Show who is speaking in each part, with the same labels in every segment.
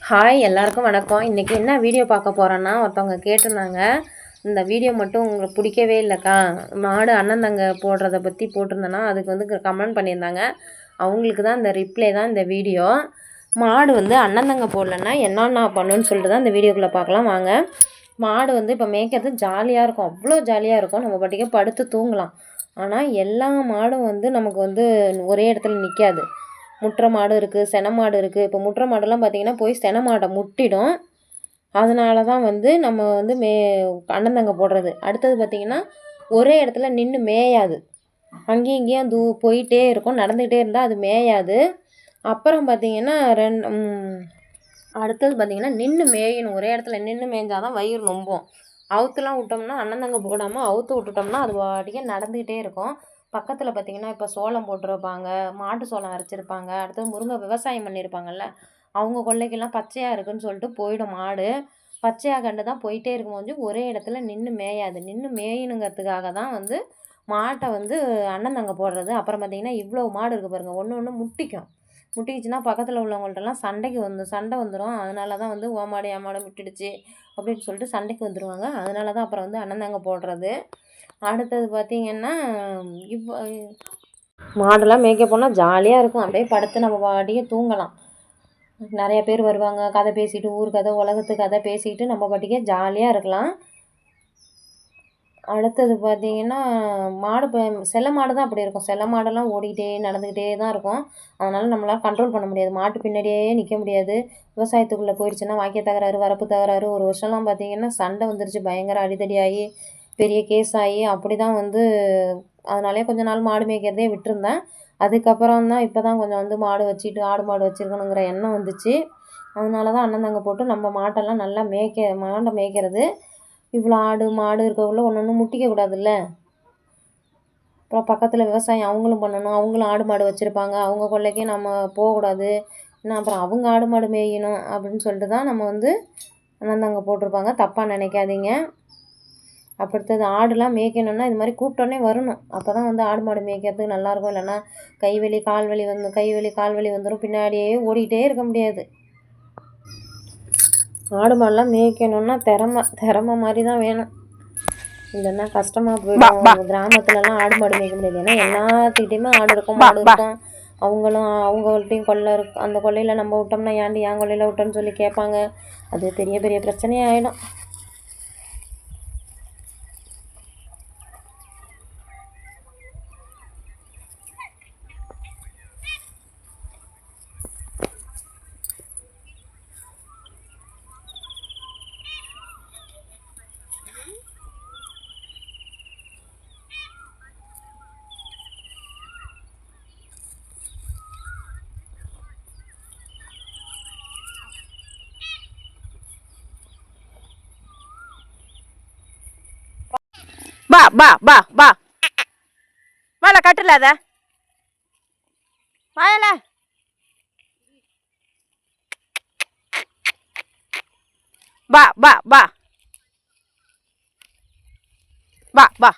Speaker 1: Hi எல்லாருக்கும் வணக்கம். இன்றைக்கி என்ன வீடியோ பார்க்க போகிறோன்னா, ஒருத்தவங்க கேட்டிருந்தாங்க, இந்த வீடியோ மட்டும் உங்களுக்கு பிடிக்கவே இல்லைக்கா, மாடு அண்ணன் தங்க போடுறத பற்றி போட்டிருந்தேன்னா அதுக்கு வந்து கமெண்ட் பண்ணியிருந்தாங்க. அவங்களுக்கு தான் இந்த ரிப்ளை தான் இந்த வீடியோ. மாடு வந்து அண்ணன் தங்க போடலன்னா என்னென்ன பண்ணுன்னு சொல்லிட்டு தான் இந்த வீடியோக்குள்ளே பார்க்கலாம் வாங்க. மாடு வந்து இப்போ மேய்க்கிறது ஜாலியாக இருக்கும், அவ்வளோ ஜாலியாக இருக்கும், நம்ம பாட்டுக்கே படுத்து தூங்கலாம். ஆனால் எல்லா மாடும் வந்து நமக்கு வந்து ஒரே இடத்துல நிற்காது. முட்டுற மாடு இருக்குது, செனை மாடு இருக்குது. இப்போ முட்டுற மாடெல்லாம் பார்த்திங்கன்னா போய் செனை மாடை முட்டிடும். அதனால தான் வந்து நம்ம வந்து அண்ணன் தங்க போடுறது. அடுத்தது பார்த்திங்கன்னா ஒரே இடத்துல நின்று மேயாது, அங்கேயும் இங்கேயும் போயிட்டே இருக்கும், நடந்துக்கிட்டே இருந்தால் அது மேயாது. அப்புறம் பார்த்திங்கன்னா அடுத்தது பார்த்திங்கன்னா நின்று மேயணும், ஒரே இடத்துல நின்று மேய்ஞ்சால் தான் வயிறு நொம்பும். அவுத்துலாம் விட்டோம்னா, அண்ணன் தங்க போடாமல் அவுத்து விட்டுட்டோம்னா அது பாட்டுக்கே நடந்துக்கிட்டே இருக்கும். பக்கத்தில் பார்த்திங்கன்னா இப்போ சோளம் போட்டிருப்பாங்க, மாட்டு சோளம் அரைச்சிருப்பாங்க, அடுத்தது முருங்கை விவசாயம் பண்ணியிருப்பாங்கல்ல, அவங்க கொல்லைக்கெல்லாம் பச்சையாக இருக்குதுன்னு சொல்லிட்டு போயிடும் மாடு. பச்சையாக கண்டு தான் போயிட்டே இருக்கும்போது ஒரே இடத்துல நின்று மேயாது. நின்று மேயணுங்கிறதுக்காக தான் வந்து மாட்டை வந்து அண்ணன் தங்க போடுறது. அப்புறம் பார்த்திங்கன்னா இவ்வளோ மாடு இருக்குது பாருங்கள், ஒன்று ஒன்று முட்டிக்கும். முட்டிக்கிச்சுன்னா பக்கத்தில் உள்ளவங்கள்ட்டலாம் சண்டை வந்துடும். அதனால தான் வந்து ஓ மாடு என் மாடு முட்டிடுச்சு அப்படின்னு சொல்லிட்டு சண்டைக்கு வந்துடுவாங்க. அதனால தான் அப்புறம் வந்து அண்ணன் தங்க போடுறது. அடுத்தது பார்த்திங்கன்னா இப்போ மாடெல்லாம் மேய்க்க போனால் ஜாலியாக இருக்கும், அப்படியே படுத்து நம்ம பாட்டியே தூங்கலாம். நிறைய பேர் வருவாங்க, கதை பேசிட்டு ஊர் கதை உலகத்து கதை பேசிக்கிட்டு நம்ம பாட்டிக்கே ஜாலியாக இருக்கலாம். அடுத்தது பார்த்திங்கன்னா மாடு செல்ல மாடு தான் அப்படி இருக்கும். செல்ல மாடெல்லாம் ஓடிக்கிட்டே நடந்துக்கிட்டே தான் இருக்கும். அதனால் நம்மளால் கண்ட்ரோல் பண்ண முடியாது, மாட்டு பின்னாடியே நிற்க முடியாது. விவசாயத்துக்குள்ளே போயிடுச்சுன்னா வாக்கிய தகராறு, வரப்பு தகராறு. ஒரு வருஷம்லாம் பார்த்திங்கன்னா சண்டை வந்துருச்சு, பயங்கர அடிதடியாகி பெரிய கேஸ் ஆகி அப்படி தான் வந்து. அதனாலே கொஞ்ச நாள் மாடு மேய்க்கிறதே விட்டுருந்தேன். அதுக்கப்புறம் தான் இப்போ தான் கொஞ்சம் வந்து மாடு வச்சுட்டு ஆடு மாடு வச்சுருக்கணுங்கிற எண்ணம் வந்துச்சு. அதனால தான் அண்ணன் தங்க போட்டு நம்ம மாட்டெல்லாம் நல்லா மாடை மேய்க்கிறது. இவ்வளோ ஆடு மாடு இருக்கக்குள்ள ஒன்று ஒன்று முட்டிக்கக்கூடாதுல்ல. அப்புறம் பக்கத்தில் விவசாயம் அவங்களும் பண்ணணும், அவங்களும் ஆடு மாடு வச்சுருப்பாங்க, அவங்க கொல்லைக்கே நம்ம போகக்கூடாது. இன்னும் அப்புறம் அவங்க ஆடு மாடு மேயணும் அப்படின்னு சொல்லிட்டு தான் நம்ம வந்து அண்ணன் தங்க போட்டிருப்பாங்க. தப்பாக நினைக்காதீங்க. அடுத்தது ஆடுலாம் மேய்க்கணுன்னா இது மாதிரி கூப்பிட்டோன்னே வரணும், அப்போ தான் வந்து ஆடு மாடு மேய்க்கிறதுக்கு நல்லாயிருக்கும். இல்லைன்னா கைவலி கால் வலி வந்துடும், பின்னாடியே ஓடிக்கிட்டே இருக்க முடியாது. ஆடு மாடெலாம் மேய்க்கணுன்னா திறமை மாதிரி தான் வேணும், இல்லைன்னா கஷ்டமாக போயிடும். கிராமத்துலலாம் ஆடு மாடு மேய்க்க முடியாது, ஏன்னா எல்லாத்துக்கிட்டையுமே ஆடு இருக்கும் மாடு இருக்கும். அவங்கள்ட்டையும் கொல்லை இருக்கும், அந்த கொல்லையில் நம்ம விட்டோம்னா ஏன்டி என் கொல்லையில் விட்டோன்னு சொல்லி கேட்பாங்க. அது பெரிய பெரிய பிரச்சனையாகிடும்.
Speaker 2: பா பா பா பா வாழ கட்டுல அத வாயல பா பா பா பா பா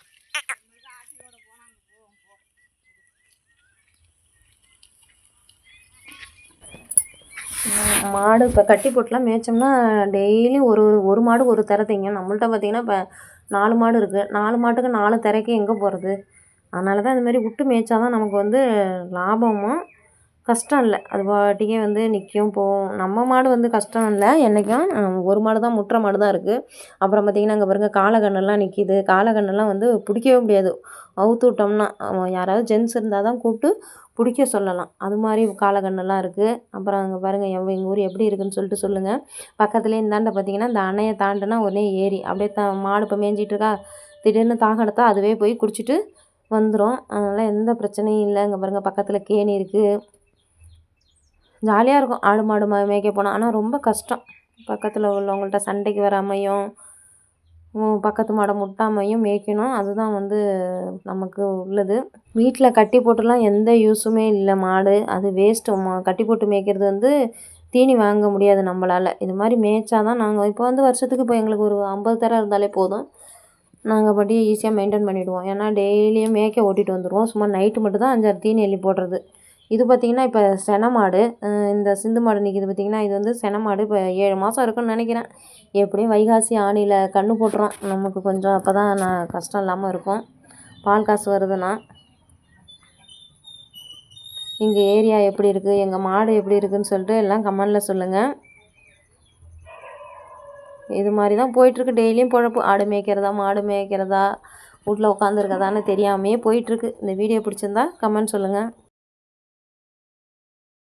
Speaker 1: மாடு இப்போ கட்டி போட்டுலாம் மேய்ச்சோம்னா டெய்லியும் ஒரு மாடு ஒரு தர திங்கும். நம்மள்ட்ட பார்த்திங்கன்னா இப்போ 4 மாடு இருக்குது, 4 மாட்டுக்கு 4 திரைக்கு எங்கே போகிறது. அதனால தான் இதுமாரி விட்டு மேய்ச்சா தான் நமக்கு வந்து லாபமும் கஷ்டம் இல்லை. அது பாட்டிக்கே வந்து நிற்கும் போகும். நம்ம மாடு வந்து கஷ்டம் இல்லை என்றைக்கும். ஒரு மாடு தான், முட்டுற மாடு தான் இருக்குது. அப்புறம் பார்த்திங்கன்னா அங்கே பாருங்கள் காளைக்கண்ணெல்லாம் நிற்கிது. காளைக்கண்ணெல்லாம் வந்து பிடிக்கவே முடியாது, அவுத்து விட்டோம்னா. யாராவது ஜென்ஸ் இருந்தால் தான் கூப்பிட்டு பிடிக்க சொல்லலாம், அது மாதிரி காளைக்கண்ணெல்லாம் இருக்குது. அப்புறம் அங்கே பாருங்கள் எங்கள் ஊர் எப்படி இருக்குதுன்னு சொல்லிட்டு சொல்லுங்கள். பக்கத்துலேயே இந்தாண்ட பார்த்திங்கன்னா இந்த அணையை தாண்டினா உடனே ஏரி, அப்படியே மாடு இப்போ மேய்ஞ்சிட்ருக்கா, திடீர்னு தாகம் எடுத்தால் அதுவே போய் குடிச்சிட்டு வந்துடும். அதனால் எந்த பிரச்சனையும் இல்லை. இங்கே பாருங்கள் பக்கத்தில் கேணி இருக்குது, ஜாலியாக இருக்கும் ஆடு மாடு மேய்க்க போனால். ஆனால் ரொம்ப கஷ்டம், பக்கத்தில் உள்ளவங்கள்ட்ட சண்டைக்கு வராமையும் பக்கத்து மாடை முட்டாமையும் மேய்க்கணும். அதுதான் வந்து நமக்கு உள்ளது. வீட்டில் கட்டி போட்டுலாம் எந்த யூஸுமே இல்லை மாடு, அது வேஸ்ட்டு. கட்டி போட்டு மேய்க்கிறது வந்து தீனி வாங்க முடியாது நம்மளால். இது மாதிரி மேய்ச்சா தான் நாங்கள் இப்போ வந்து வருஷத்துக்கு இப்போ எங்களுக்கு ஒரு 50 தர இருந்தாலே போதும், நாங்கள் பட்டி ஈஸியாக மெயின்டைன் பண்ணிவிடுவோம். ஏன்னா டெய்லியும் மேய்க்க ஓட்டிகிட்டு வந்துடுவோம். சும்மா நைட்டு மட்டும் தான் 5-6 தீனி எள்ளி போடுறது. இது பார்த்திங்கன்னா இப்போ செனை மாடு. இந்த சிந்து மாடு நிற்கிது பார்த்திங்கன்னா, இது வந்து செனை மாடு. இப்போ 7 மாதம் இருக்குன்னு நினைக்கிறேன். எப்படியும் வைகாசி ஆணியில் கன்று போட்டுரும். நமக்கு கொஞ்சம் அப்போ தான் கஷ்டம் இல்லாமல் இருக்கும். பால் காசு வருதுன்னா. எங்கள் ஏரியா எப்படி இருக்குது, எங்கள் மாடு எப்படி இருக்குதுன்னு சொல்லிட்டு எல்லாம் கமெண்டில் சொல்லுங்கள். இது மாதிரி தான் போயிட்டுருக்கு டெய்லியும் பொழப்பு. ஆடு மேய்க்கிறதா, மாடு மேய்க்கிறதா, வீட்டில் உட்காந்துருக்கதான்னு தெரியாமையே போயிட்டுருக்கு. இந்த வீடியோ பிடிச்சிருந்தா கமெண்ட் சொல்லுங்கள்.